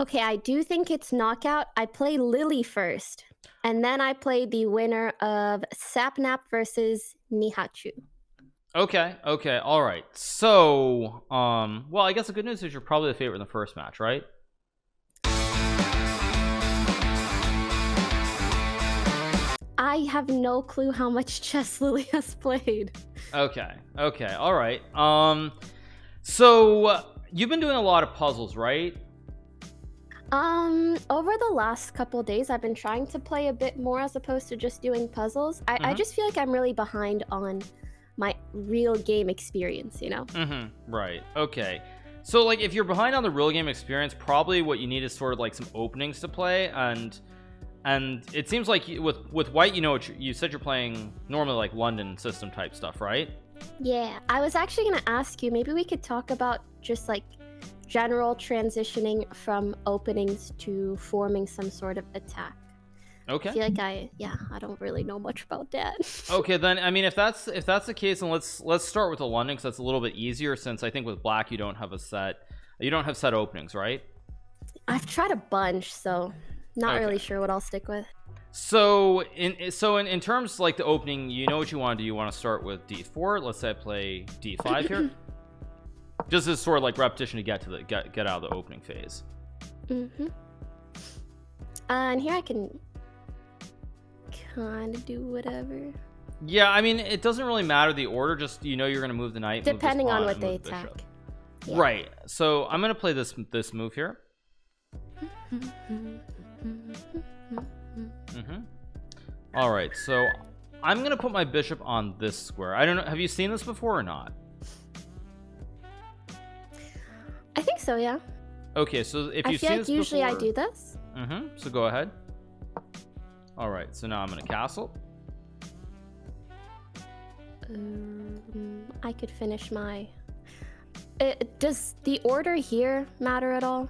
Okay, I do think it's knockout. I play Lily first, and then I play the winner of Sapnap versus Nihachu. Okay, all right. So, well, I guess the good news is you're probably the favorite in the first match, right? I have no clue how much chess Lily has played. Okay, all right. So you've been doing a lot of puzzles, right? Over the last couple days, I've been trying to play a bit more as opposed to just doing puzzles. I just feel like I'm really behind on my real game experience, you know? Right. Okay. So like if you're behind on the real game experience, probably what you need is sort of like some openings to play, and it seems like with white, you know, you said you're playing normally like London system type stuff, right? Yeah, I was actually gonna ask you, maybe we could talk about just like general transitioning from openings to forming some sort of attack. Okay. I feel like I don't really know much about that. Okay, then I mean if that's the case, then let's start with the London, because that's a little bit easier, since I think with black you don't have set openings, right? I've tried a bunch, so not really sure what I'll stick with. So in terms like the opening, you know what you want to do. You want to start with d4. Let's say I play d5 here. Just as sort of like repetition to get to the get out of the opening phase. And here I can kind of do whatever. Yeah, I mean it doesn't really matter the order. Just you're going to move the knight, depending on what they attack. Yeah. Right. So I'm going to play this move here. All right, so I'm gonna put my bishop on this square. I don't know, have you seen this before or not? I think so, yeah. Okay, so if you've seen this before, usually I do this. So go ahead. All right, so now I'm gonna castle. I could finish my. Does the order here matter at all?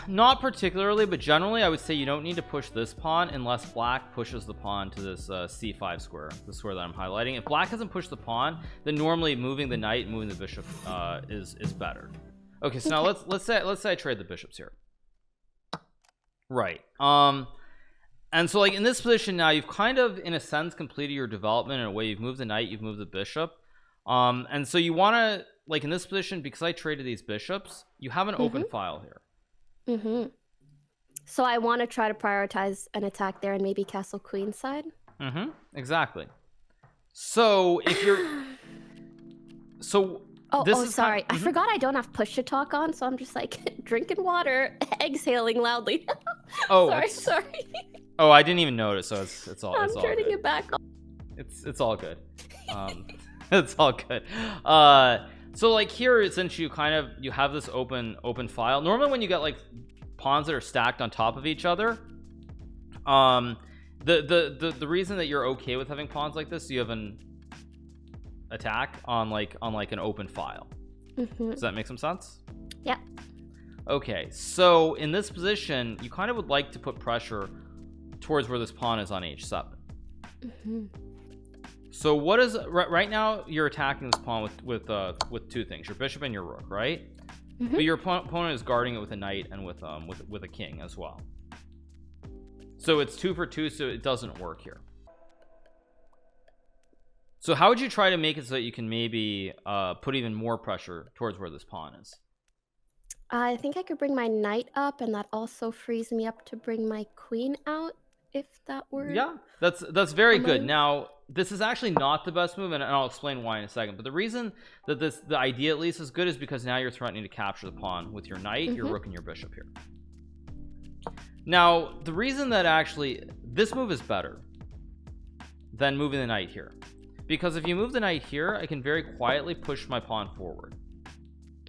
Not particularly, but generally I would say you don't need to push this pawn unless black pushes the pawn to this c5 square, the square that I'm highlighting. If black hasn't pushed the pawn, then normally moving the knight and moving the bishop is better. Okay, so now let's say I trade the bishops here. Right. And so like in this position now, you've kind of in a sense completed your development in a way. You've moved the knight, you've moved the bishop. And so you want to, like in this position, because I traded these bishops, you have an open file here. So I want to try to prioritize an attack there and maybe castle queen side. Exactly. So if you're sorry, I forgot I don't have push to talk on, so I'm just like drinking water, exhaling loudly. Sorry. Oh, I didn't even notice. So it's all. I'm turning it back on. It's all good. It's all good. So like here, since you have this open file, normally when you get like pawns that are stacked on top of each other, the reason that you're okay with having pawns like this, you have an attack on like an open file. Does that make some sense? Yeah. Okay, so in this position, you kind of would like to put pressure towards where this pawn is on h7. So what is right now? You're attacking this pawn with two things: your bishop and your rook, right? But your opponent is guarding it with a knight and with a king as well. So it's 2 for 2, so it doesn't work here. So how would you try to make it so that you can maybe put even more pressure towards where this pawn is? I think I could bring my knight up, and that also frees me up to bring my queen out, if that were. Yeah, that's very good. Now this is actually not the best move, and I'll explain why in a second. But the reason that the idea at least is good is because now you're threatening to capture the pawn with your knight, your rook, and your bishop here. Now the reason that actually this move is better than moving the knight here, because if you move the knight here, I can very quietly push my pawn forward.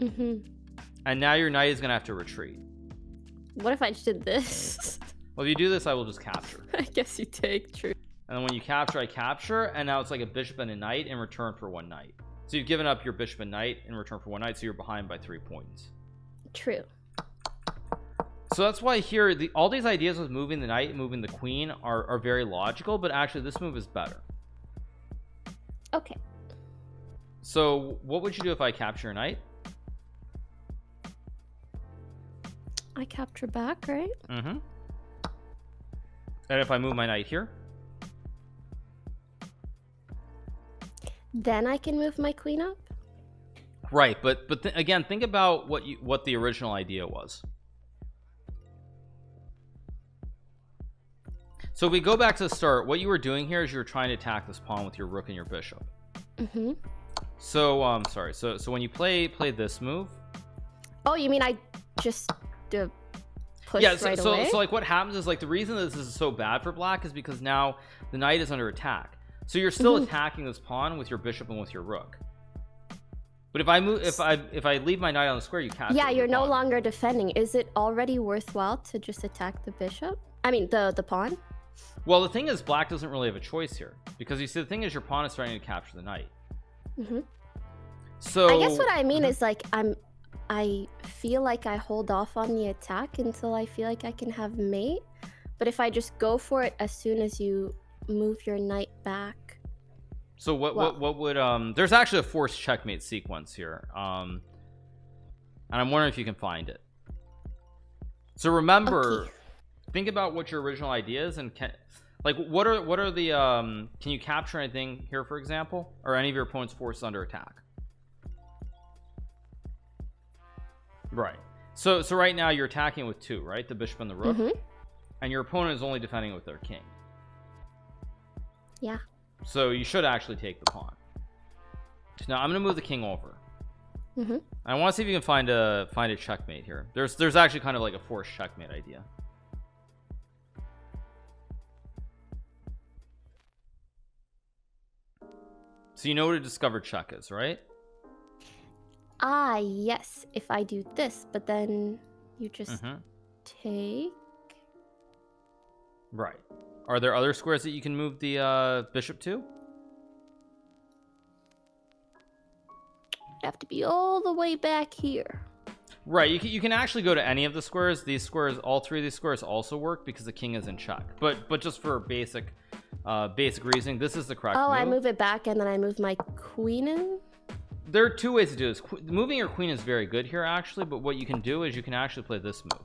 And now your knight is gonna have to retreat. What if I just did this? Well, if you do this, I will just capture. I guess you take, true. And then when you capture, I capture, and now it's like a bishop and a knight in return for one knight. So you've given up your bishop and knight in return for one knight, so you're behind by 3 points. True. So that's why here all these ideas with moving the knight and moving the queen are very logical, but actually this move is better. Okay. So what would you do if I capture a knight? I capture back, right? And if I move my knight here, then I can move my queen up. right? But again, think about what the original idea was. So we go back to the start. What you were doing here is you were trying to attack this pawn with your rook and your bishop. So sorry. So when you play this move. Oh, you mean I just push yeah. right away? So like what happens is like the reason this is so bad for black is because now the knight is under attack. So you're still attacking this pawn with your bishop and with your rook. But if I move, if I leave my knight on the square, you capture. Yeah, you're no longer defending. Is it already worthwhile to just attack the bishop? I mean the pawn. Well, the thing is, black doesn't really have a choice here because you see the thing is your pawn is starting to capture the knight. So I guess what I mean is like I feel like I hold off on the attack until I feel like I can have mate, but if I just go for it as soon as you move your knight back. So what would there's actually a forced checkmate sequence here, and I'm wondering if you can find it. So remember, think about what your original idea is, and what are the can you capture anything here, for example, or any of your opponent's forces under attack? Right. So right now you're attacking with two, right? The bishop and the rook, and your opponent is only defending with their king. Yeah. So you should actually take the pawn. So now I'm gonna move the king over. I want to see if you can find a checkmate here. There's actually kind of like a forced checkmate idea. So you know what a discovered check is, right? Ah, yes. If I do this, but then you just take. Right. Are there other squares that you can move the bishop to? You have to be all the way back here. Right. You can actually go to any of the squares. These squares, all three of these squares also work because the king is in check. But just for basic reasoning, this is the correct move. I move it back and then I move my queen in. There are two ways to do this. Moving your queen is very good here actually, but what you can do is you can actually play this move.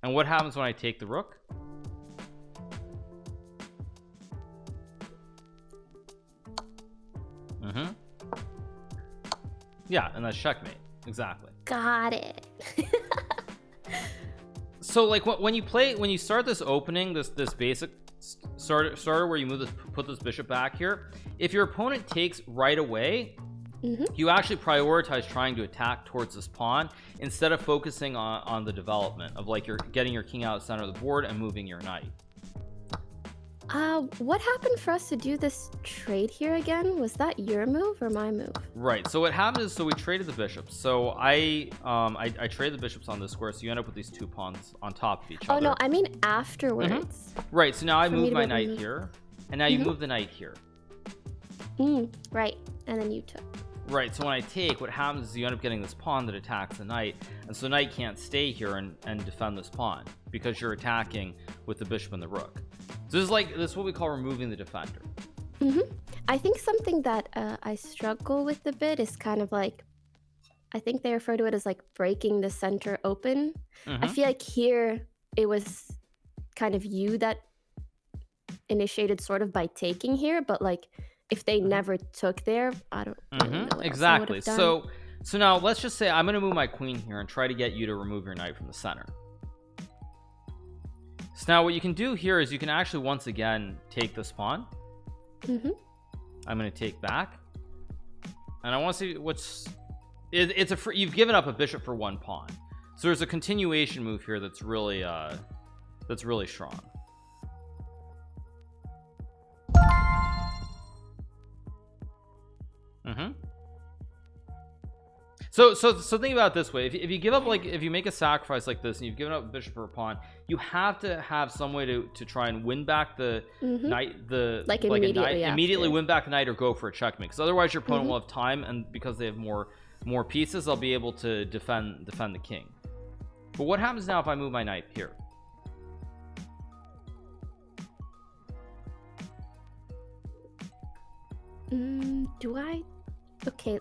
And what happens when I take the rook? Yeah, and that's checkmate. Exactly. Got it. So like when you start this opening, this basic starter where you put this bishop back here, if your opponent takes right away, you actually prioritize trying to attack towards this pawn instead of focusing on the development of like you're getting your king out of the center of the board and moving your knight. What happened for us to do this trade here again? Was that your move or my move? Right. So what happened is, so we traded the bishops. So I traded the bishops on this square, so you end up with these two pawns on top of each other. Oh no, I mean afterwards. Right. So now I move my knight here, and now you move the knight here. Right. And then you took. Right. So when I take, what happens is you end up getting this pawn that attacks the knight, and so knight can't stay here and defend this pawn because you're attacking with the bishop and the rook. So this is what we call removing the defender. I think something that I struggle with a bit is kind of like, I think they refer to it as like breaking the center open. I feel like here it was kind of you that initiated sort of by taking here, but like if they never took there, I don't really know what exactly. else I would have done. So now let's just say I'm going to move my queen here and try to get you to remove your knight from the center. So now what you can do here is you can actually once again take this pawn. I'm going to take back, and I want to see you've given up a bishop for one pawn, so there's a continuation move here that's really strong. So think about it this way. If you give up, like if you make a sacrifice like this and you've given up a bishop for a pawn, you have to have some way to try and win back the knight, immediately win back the knight or go for a checkmate, because otherwise your opponent will have time, and because they have more pieces, they'll be able to defend the king. But what happens now if I move my knight here? Do I? Okay.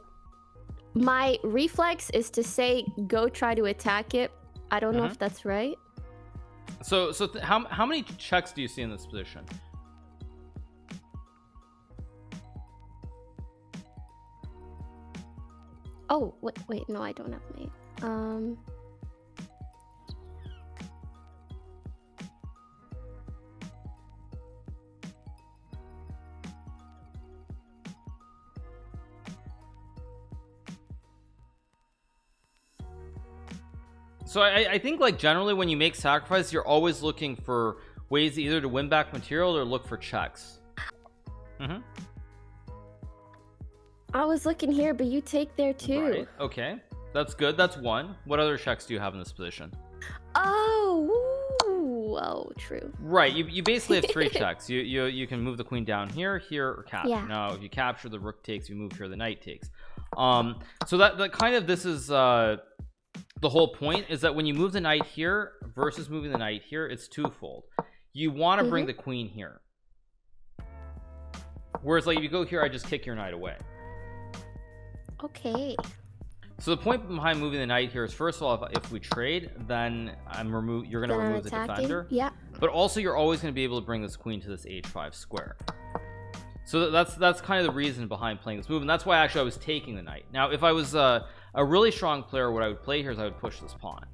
My reflex is to say go try to attack it. I don't know if that's right. So how many checks do you see in this position? Oh, wait, no, I don't have mate. So I think like generally when you make sacrifice, you're always looking for ways either to win back material or look for checks. I was looking here, but you take there too. Right. Okay, that's good. That's one. What other checks do you have in this position? Oh, true. Right, you basically have 3 checks. You can move the queen down here, or capture. Yeah. Now if you capture, the rook takes. You move here, the knight takes. So that kind of, this is the whole point, is that when you move the knight here versus moving the knight here, it's twofold. You want to bring the queen here, whereas like if you go here, I just kick your knight away. Okay. So the point behind moving the knight here is, first of all, if we trade, then you're going to remove the defender. Yeah. But also you're always going to be able to bring this queen to this h5 square. So that's kind of the reason behind playing this move, and that's why actually I was taking the knight. Now if I was a really strong player, what I would play here is I would push this pawn.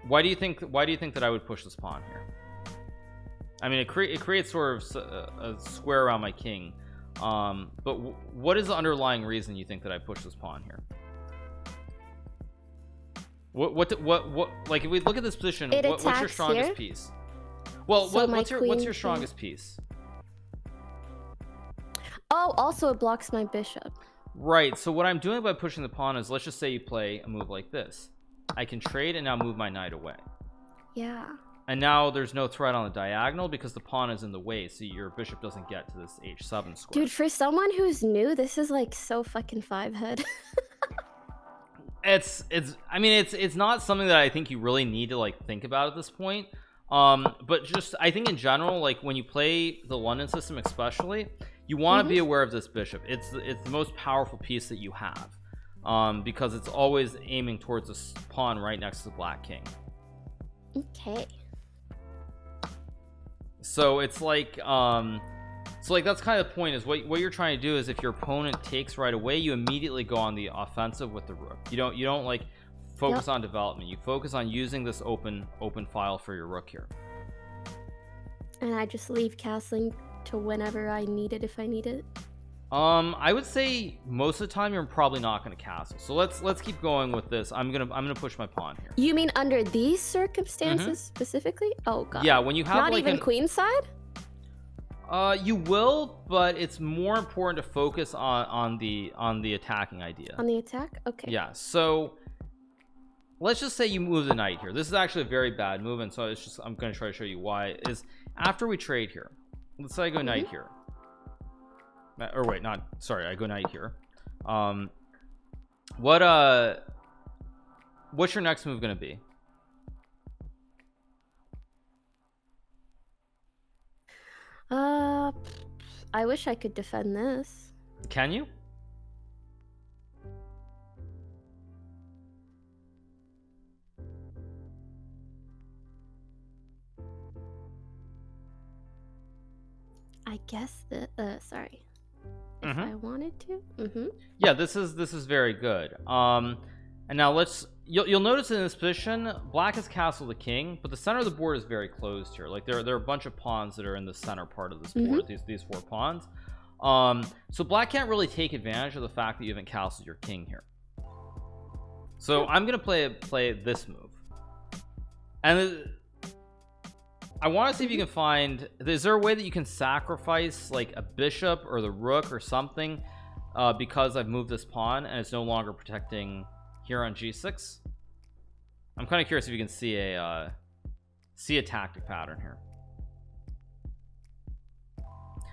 Why do you think that I would push this pawn here? I mean, it creates sort of a square around my king, but what is the underlying reason you think that I push this pawn here? What like if we look at this position, what's your strongest piece? Well, so what's your strongest piece? Oh, also it blocks my bishop. Right, so what I'm doing by pushing the pawn is, let's just say you play a move like this. I can trade and now move my knight away. Yeah. And now there's no threat on the diagonal because the pawn is in the way, so your bishop doesn't get to this h7 square. Dude, for someone who's new, this is like so fucking 5-head. I mean, it's not something that I think you really need to like think about at this point. But just, I think in general, like when you play the London system especially, you want to be aware of this bishop. It's the most powerful piece that you have, because it's always aiming towards this pawn right next to the black king. Okay. So it's like that's kind of the point, is what you're trying to do is if your opponent takes right away, you immediately go on the offensive with the rook. You don't like focus on development. You focus on using this open file for your rook here. And I just leave castling to whenever I need it, if I need it. I would say most of the time you're probably not going to castle. So let's keep going with this. I'm gonna push my pawn here. You mean under these circumstances specifically? Oh god. Yeah, when you have not like even queenside. You will, but it's more important to focus on the attacking idea. On the attack? Okay. Yeah. So let's just say you move the knight here. This is actually a very bad move, and so it's just, I'm going to try to show you why. Is after we trade here, let's say I go knight here, or wait, not, sorry, I go knight here. What's your next move going to be? I wish I could defend this. Can you? I guess that sorry, if I wanted to. Yeah, this is very good. And now you'll notice in this position, black has castled the king, but the center of the board is very closed here. Like there are a bunch of pawns that are in the center part of this board, these 4 pawns. So black can't really take advantage of the fact that you haven't castled your king here. So I'm gonna play this move, and I want to see if you can find, is there a way that you can sacrifice like a bishop or the rook or something, because I've moved this pawn and it's no longer protecting here on g6. I'm kind of curious if you can see a tactic pattern here.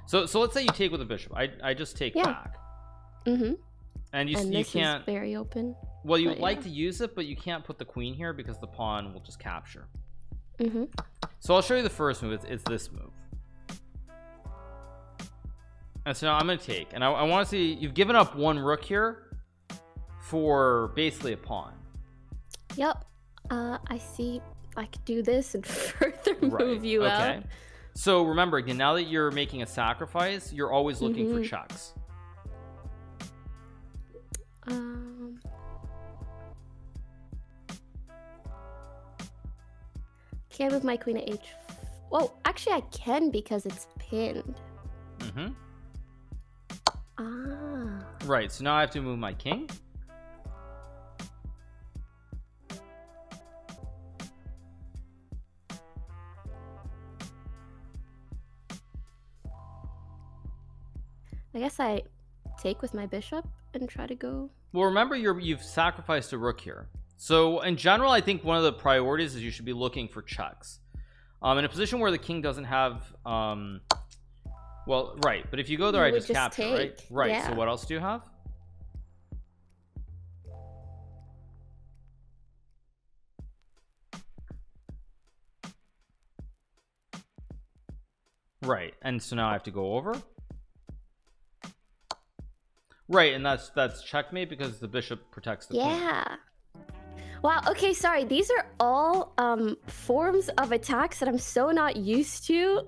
So let's say you take with a bishop. I just take back. And you can't. Is very open. Well, you would like to use it, but you can't put the queen here because the pawn will just capture. So I'll show you the first move. It's this move. And so now I'm going to take, and I want to see, you've given up 1 rook here, for basically a pawn. Yep. I see. I could do this and further move you out. So remember again, now that you're making a sacrifice, you're always looking for checks. Can't move my queen at h. Well, actually I can because it's pinned. Right, so now I have to move my king. I guess I take with my bishop and try to go. Well, remember you've sacrificed a rook here. So in general, I think one of the priorities is you should be looking for checks. In a position where the king doesn't have well, right, but if you go there, I just capture, take. right? Yeah. So what else do you have? Right, and so now I have to go over. Right, and that's checkmate because the bishop protects the queen. Wow, okay, sorry. These are all forms of attacks that I'm so not used to.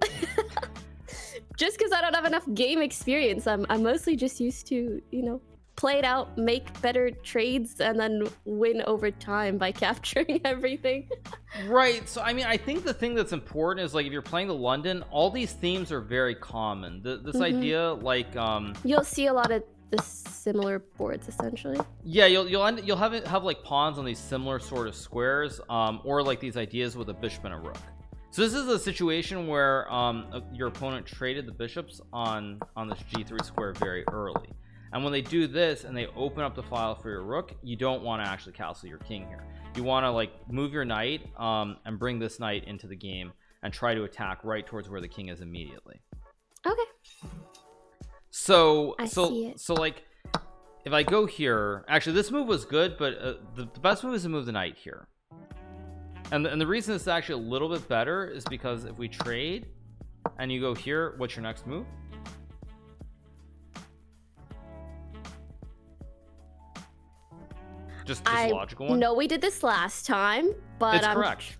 Just because I don't have enough game experience. I'm mostly just used to, you know, play it out, make better trades, and then win over time by capturing everything. Right, so I mean, I think the thing that's important is, like, if you're playing the London, all these themes are very common. This idea, like you'll see a lot of the similar boards essentially. Yeah, you'll have like pawns on these similar sort of squares, or like these ideas with a bishop and a rook. So this is a situation where your opponent traded the bishops on this g3 square very early, and when they do this and they open up the file for your rook, you don't want to actually castle your king here. You want to like move your knight and bring this knight into the game and try to attack right towards where the king is immediately. Okay. So so like if I go here, actually this move was good, but the best move is to move the knight here. And the reason it's actually a little bit better is because if we trade and you go here, what's your next move? Just logical one. No, we did this last time, but it's correct.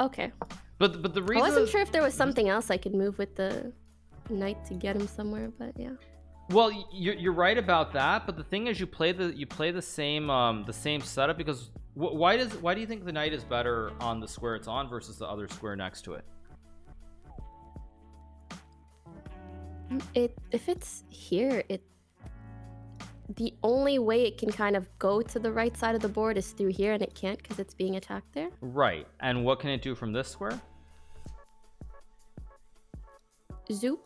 Okay. But the reason I wasn't sure if there was something else I could move with the knight to get him somewhere, but yeah. Well, you're right about that, but the thing is, you play the same setup because why do you think the knight is better on the square it's on versus the other square next to it? If it's here, the only way it can kind of go to the right side of the board is through here, and it can't because it's being attacked there. Right. And what can it do from this square? Zoop.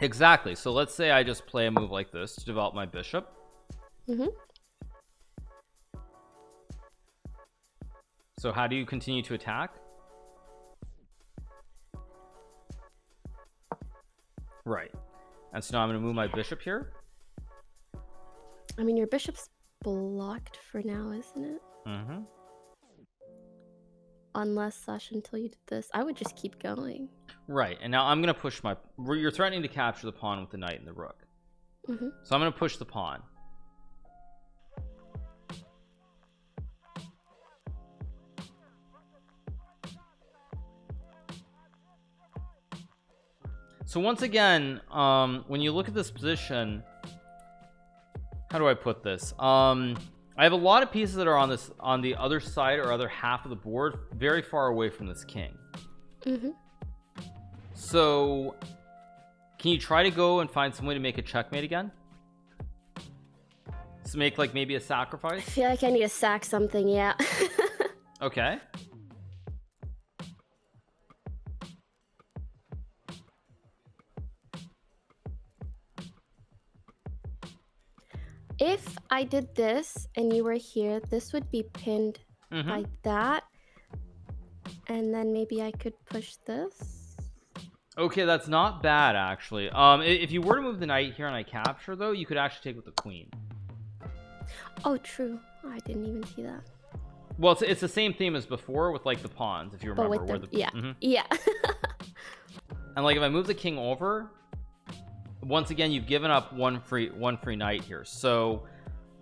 Exactly. So let's say I just play a move like this to develop my bishop. So how do you continue to attack? Right. And so now I'm going to move my bishop here. I mean, your bishop's blocked for now, isn't it? Unless until you did this, I would just keep going. Right, and now I'm going to push my... You're threatening to capture the pawn with the knight and the rook. So I'm going to push the pawn. So once again, when you look at this position, how do I put this? I have a lot of pieces that are on the other side or other half of the board, very far away from this king. So can you try to go and find some way to make a checkmate again? To make like maybe a sacrifice? I feel like I need to sack something, yeah. Okay. If I did this and you were here, this would be pinned like that. And then maybe I could push this. Okay, that's not bad actually. If you were to move the knight here and I capture though, you could actually take with the queen. Oh, true. Oh, I didn't even see that. Well, it's the same theme as before with like the pawns, if you remember. Yeah. And like if I move the king over, once again, you've given up one free knight here. So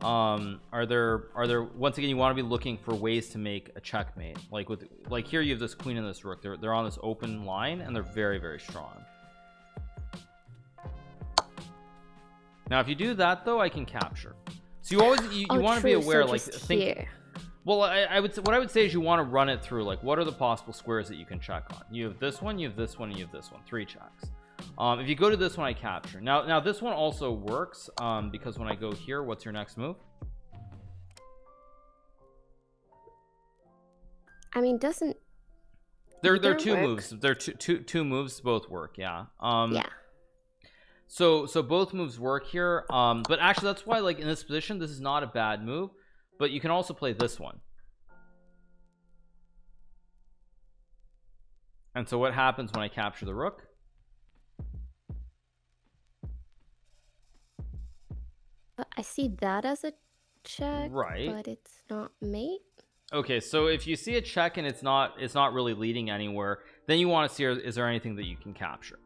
are there once again, you want to be looking for ways to make a checkmate, like here you have this queen and this rook. They're on this open line and they're very, very strong. Now if you do that though, I can capture. So you always you want to be aware, so like think. Well, I would say, what I would say is you want to run it through, like what are the possible squares that you can check on. You have this one, you have this one, and you have this one. 3 checks. If you go to this one, I capture. Now this one also works because when I go here, what's your next move? I mean, doesn't there are 2 moves. There are two moves, both work. Yeah. Yeah. So both moves work here. But actually, that's why, like in this position, this is not a bad move. But you can also play this one. And so what happens when I capture the rook? I see that as a check, right? But it's not mate. Okay, so if you see a check and it's not really leading anywhere, then you want to see, is there anything that you can capture?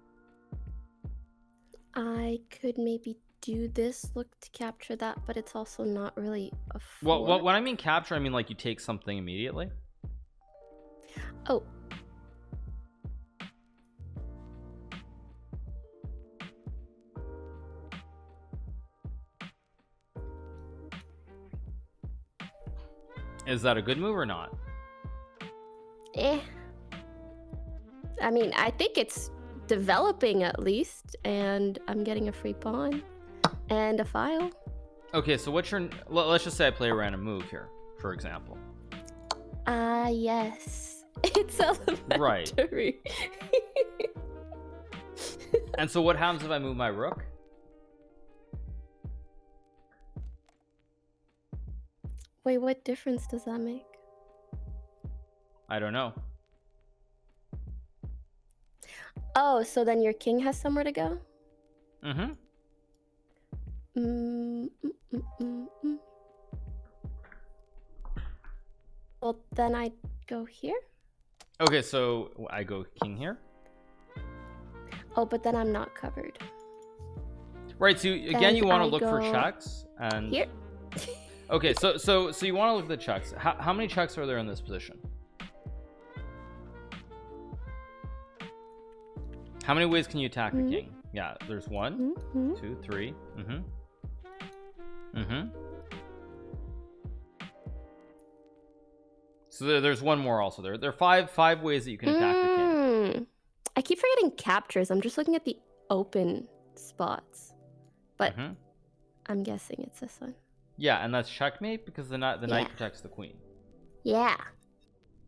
I could maybe do this, look to capture that, but it's also not really a well, when I mean capture, I mean like you take something immediately. Oh, is that a good move or not? I mean, I think it's developing at least, and I'm getting a free pawn and a file. Okay, so what's your, let's just say I play a random move here, for example. Yes. It's elementary. Right. And so what happens if I move my rook? Wait, what difference does that make? I don't know. Oh, so then your king has somewhere to go? Mm-hmm. Well, then I go here. Okay, so I go king here. Oh, but then I'm not covered. Right, so again, you want to look for checks and here. Okay, so you want to look at the checks. How many checks are there in this position? How many ways can you attack the king? Yeah, there's 1, 2, 3. So there's one more also. There are five ways that you can attack the king. I keep forgetting captures. I'm just looking at the open spots, but I'm guessing it's this one. Yeah, and that's checkmate because the knight protects the queen. Yeah.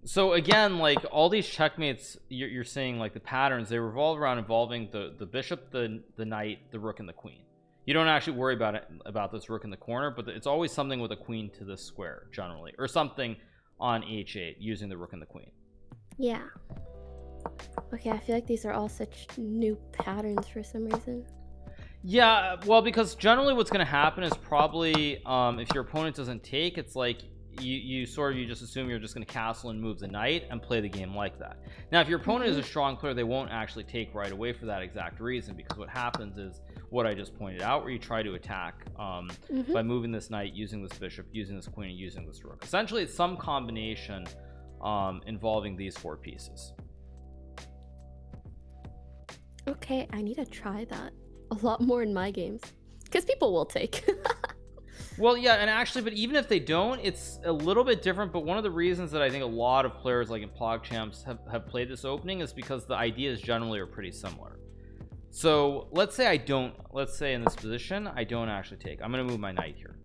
So again, like all these checkmates, you're seeing like the patterns, they revolve around involving the bishop, the knight, the rook, and the queen. You don't actually worry about this rook in the corner, but it's always something with a queen to this square generally, or something on h8 using the rook and the queen. Yeah. Okay, I feel like these are all such new patterns for some reason. Yeah, well, because generally what's going to happen is probably if your opponent doesn't take, it's like you just assume you're just going to castle and move the knight and play the game like that. Now if your opponent is a strong player, they won't actually take right away for that exact reason, because what happens is what I just pointed out, where you try to attack by moving this knight, using this bishop, using this queen, and using this rook. Essentially it's some combination involving these 4 pieces. Okay, I need to try that a lot more in my games, because people will take. Well, yeah, and actually, but even if they don't, it's a little bit different. But one of the reasons that I think a lot of players like in PogChamps have played this opening is because the ideas generally are pretty similar. So let's say in this position I don't actually take. I'm going to move my knight here.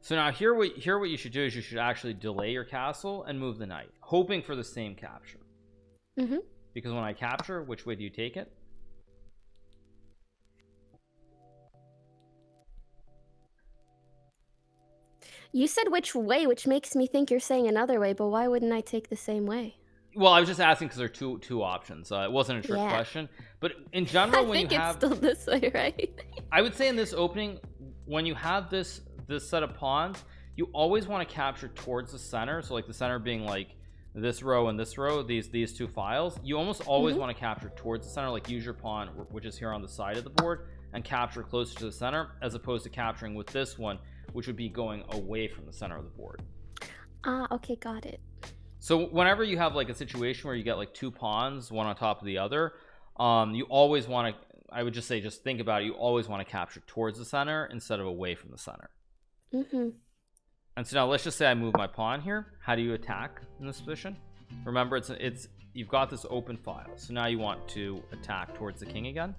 So now here what you should do is you should actually delay your castle and move the knight, hoping for the same capture. Because when I capture, which way do you take it? You said which way, which makes me think you're saying another way, but why wouldn't I take the same way? Well, I was just asking because there are two options. It wasn't a trick question, but in general, when you have, it's still this way, right? I would say in this opening, when you have this set of pawns, you always want to capture towards the center. So like the center being like this row and this row, these two files, you almost always want to capture towards the center, like use your pawn, which is here on the side of the board, and capture closer to the center, as opposed to capturing with this one, which would be going away from the center of the board. Okay, got it. So whenever you have like a situation where you get like two pawns, one on top of the other, you always want to, I would just say, just think about it, you always want to capture towards the center instead of away from the center. And so now let's just say I move my pawn here. How do you attack in this position? Remember, it's you've got this open file, so now you want to attack towards the king again.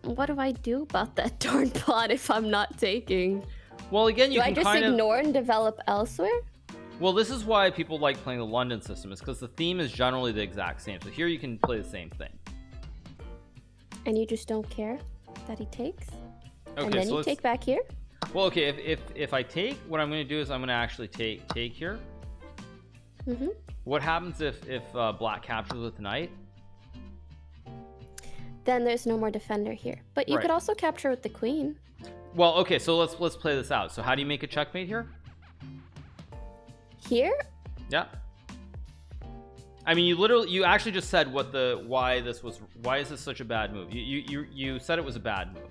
What do I do about that darn pawn if I'm not taking? Well, again, you do can I just kind ignore and develop elsewhere? Well, this is why people like playing the London system, is because the theme is generally the exact same. So here you can play the same thing. And you just don't care that he takes? Okay, and then so you take back here? Well, okay, if I take, what I'm going to do is I'm going to actually take here. What happens if black captures with the knight? Then there's no more defender here. But you could also capture with the queen. Well, okay, so let's play this out. So how do you make a checkmate here? Here? Yeah. I mean, you actually just said why is this such a bad move? You said it was a bad move.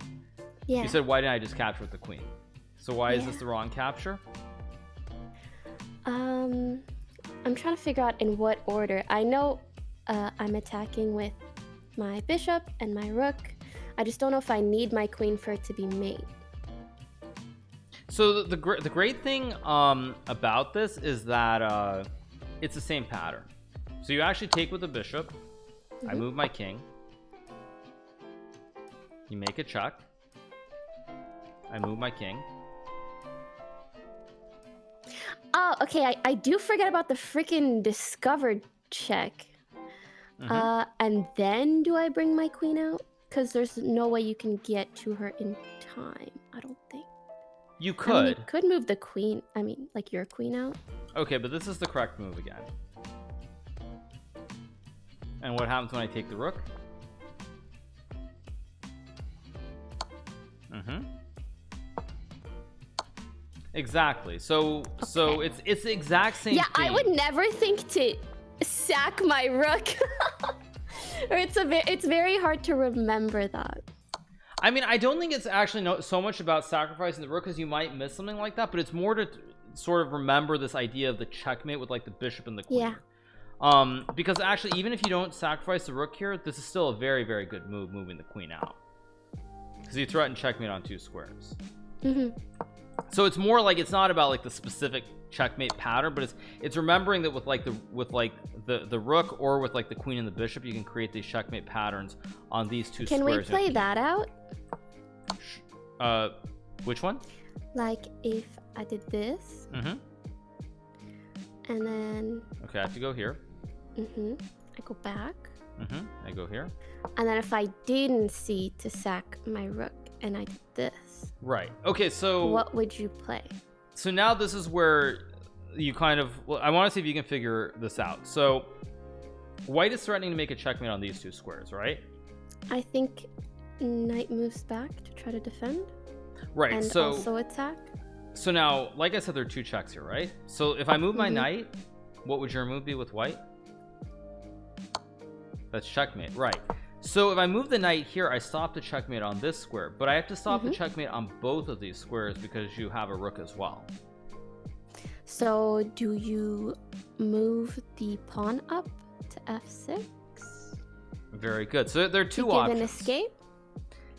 Yeah. You said, why didn't I just capture with the queen? So why is this the wrong capture? I'm trying to figure out in what order. I know I'm attacking with my bishop and my rook. I just don't know if I need my queen for it to be mate. So the great thing about this is that it's the same pattern. So you actually take with the bishop. I move my king. You make a check. I move my king. Oh, okay. I do forget about the freaking discovered check. And then do I bring my queen out? Because there's no way you can get to her in time, I don't think. You could. I mean, you could move the queen. I mean, like your queen out. Okay, but this is the correct move again. And what happens when I take the rook? Exactly. So it's the exact same thing. I would never think to sack my rook. Or it's very hard to remember that. I mean, I don't think it's actually so much about sacrificing the rook, because you might miss something like that, but it's more to sort of remember this idea of the checkmate with like the bishop and the queen. Because actually, even if you don't sacrifice the rook here, this is still a very, very good move, moving the queen out, because you threaten checkmate on 2 squares. So it's more like, it's not about like the specific checkmate pattern, but it's remembering that with the rook or with like the queen and the bishop, you can create these checkmate patterns on these 2 squares. Can we play that out? Which one? Like if I did this, and then okay, I have to go here. I go back. I go here. And then if I didn't see to sack my rook and I did this, right? Okay, so what would you play? So now this is where you kind of, well, I want to see if you can figure this out. So white is threatening to make a checkmate on these 2 squares, right? I think knight moves back to try to defend. Right. And so also attack. So now, like I said, there are 2 checks here, right? So if I move my knight, what would your move be with white? That's checkmate, right? So if I move the knight here, I stop the checkmate on this square, but I have to stop the checkmate on both of these squares because you have a rook as well. So do you move the pawn up to f6? Very good. So there are 2 to options. Give an escape?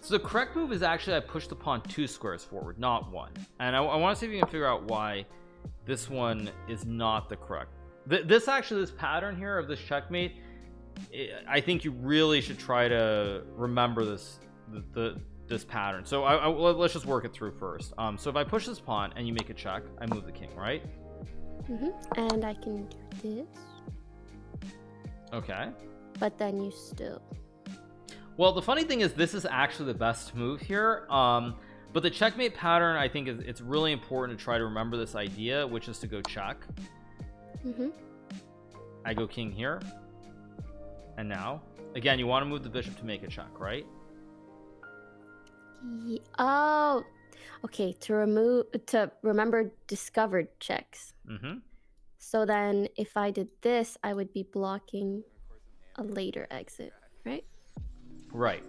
So the correct move is actually I push the pawn 2 squares forward, not 1. And I want to see if you can figure out why this one is not the correct. This pattern here of this checkmate, I think you really should try to remember this pattern. So let's just work it through first. So if I push this pawn and you make a check, I move the king, right? And I can do this. Okay. But then you still. Well, the funny thing is, this is actually the best move here. But the checkmate pattern, I think, it's really important to try to remember this idea, which is to go check. I go king here. And now again, you want to move the bishop to make a check, right? Oh, okay. To remember discovered checks. So then if I did this, I would be blocking a later exit, right? Right.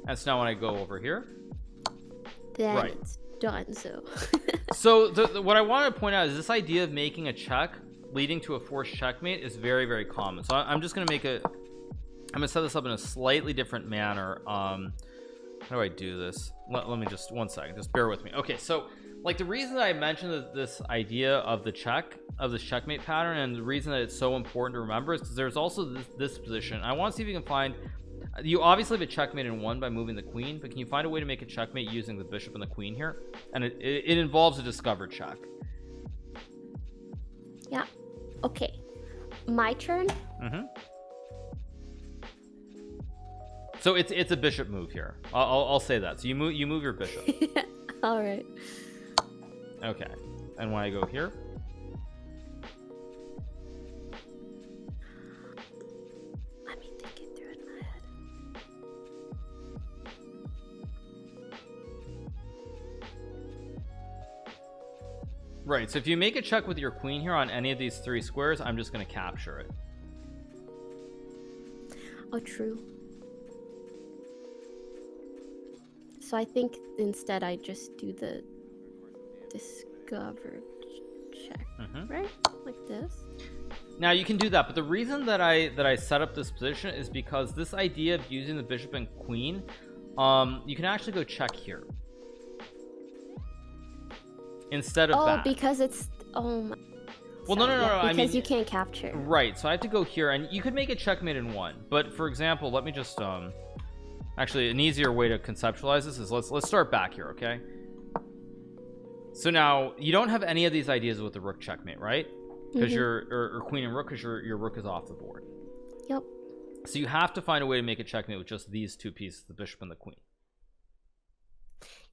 And so now when I go over here, then it's done. So what I want to point out is this idea of making a check leading to a forced checkmate is very, very common. So I'm just going to I'm gonna set this up in a slightly different manner. How do I do this? Let me just 1 second, just bear with me. Okay, so like the reason that I mentioned this idea of the checkmate pattern, and the reason that it's so important to remember, is because there's also this position. I want to see if you can find, you obviously have a checkmate in one by moving the queen, but can you find a way to make a checkmate using the bishop and the queen here? And it involves a discovered check. Yeah. Okay, my turn. So it's a bishop move here. I'll say that. So you move your bishop. All right. Okay. And when I go here, let me think it through in my head. right. So if you make a check with your queen here on any of these 3 squares, I'm just going to capture it. Oh, true. So I think instead I just do the discovered check, right? Like this. Now you can do that, but the reason that I set up this position is because this idea of using the bishop and queen, you can actually go check here instead of that. Because it's my. Well, no. Because I mean, you can't capture. Right. So I have to go here, and you could make a checkmate in one. But for example, let me just actually, an easier way to conceptualize this is let's start back here, okay? So now you don't have any of these ideas with the rook checkmate, right? Because or queen and rook, because your rook is off the board. Yep. So you have to find a way to make a checkmate with just these 2 pieces, the bishop and the queen.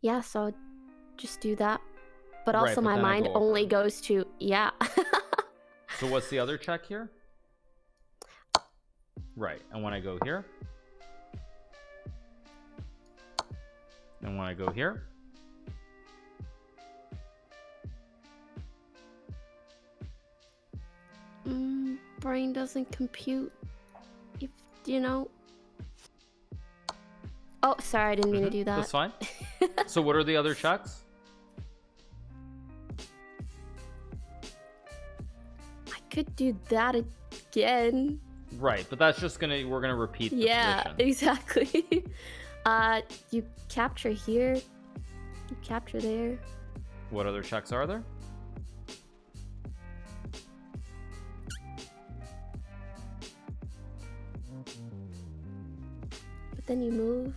Yeah. So just do that. But also my mind only goes to So what's the other check here? Right. And when I go here, and when I go here, brain doesn't compute. If you know. Oh, sorry, I didn't mean to do that. That's fine. So what are the other checks? I could do that again. Right, but that's just we're gonna repeat the position. Exactly. You capture here, you capture there. What other checks are there? But then you move.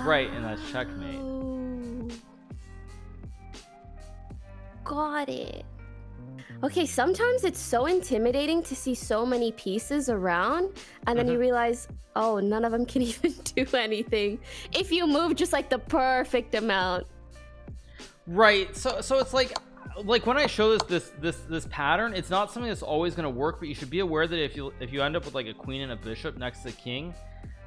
Right, and that's checkmate. Got it. Okay, sometimes it's so intimidating to see so many pieces around, and then you realize, oh, none of them can even do anything if you move just like the perfect amount. Right. So it's like when I show this pattern, it's not something that's always going to work, but you should be aware that if you end up with like a queen and a bishop next to the king,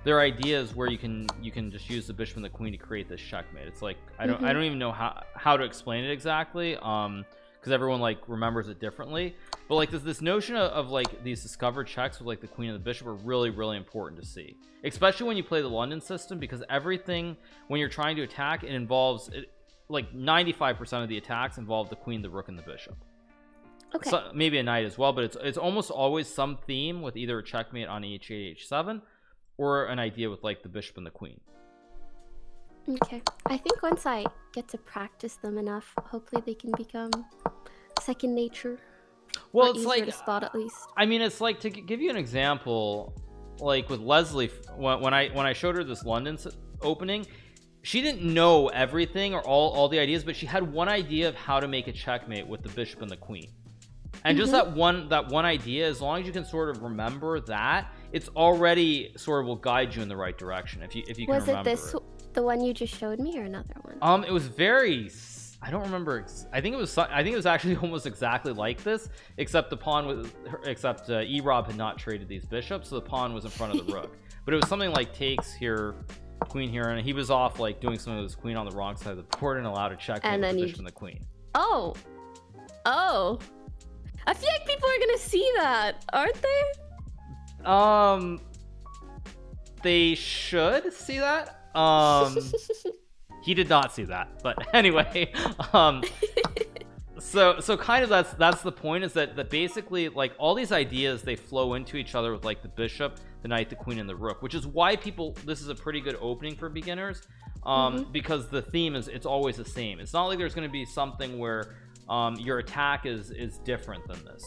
there are ideas where you can just use the bishop and the queen to create this checkmate. It's like I don't even know how to explain it exactly, because everyone like remembers it differently. But like this notion of like these discovered checks with like the queen and the bishop are really, really important to see, especially when you play the London system, because everything when you're trying to attack, it involves like 95% of the attacks involve the queen, the rook, and the bishop. Okay. So maybe a knight as well, but it's almost always some theme with either a checkmate on h8, h7, or an idea with like the bishop and the queen. Okay, I think once I get to practice them enough, hopefully they can become second nature. Well, it's like to spot at least. I mean, it's like, to give you an example, like with Leslie, when I showed her this London opening, she didn't know everything or all the ideas, but she had one idea of how to make a checkmate with the bishop and the queen. And just that one idea, as long as you can sort of remember that, it's already sort of will guide you in the right direction if you can remember Was it the one you just showed me, or another one? It was very, I don't remember. I think it was actually almost exactly like this, except E-Rob had not traded these bishops, so the pawn was in front of the rook. But it was something like takes here, queen here, and he was off like doing something with his queen on the wrong side of the board and allowed a checkmate with the bishop and the queen. Oh, I feel like people are gonna see that, aren't they? They should see that. He did not see that, but anyway, so kind of that's the point, is that basically like all these ideas, they flow into each other with like the bishop, the knight, the queen, and the rook, which is why this is a pretty good opening for beginners, because the theme it's always the same. It's not like there's going to be something where your attack is different than this.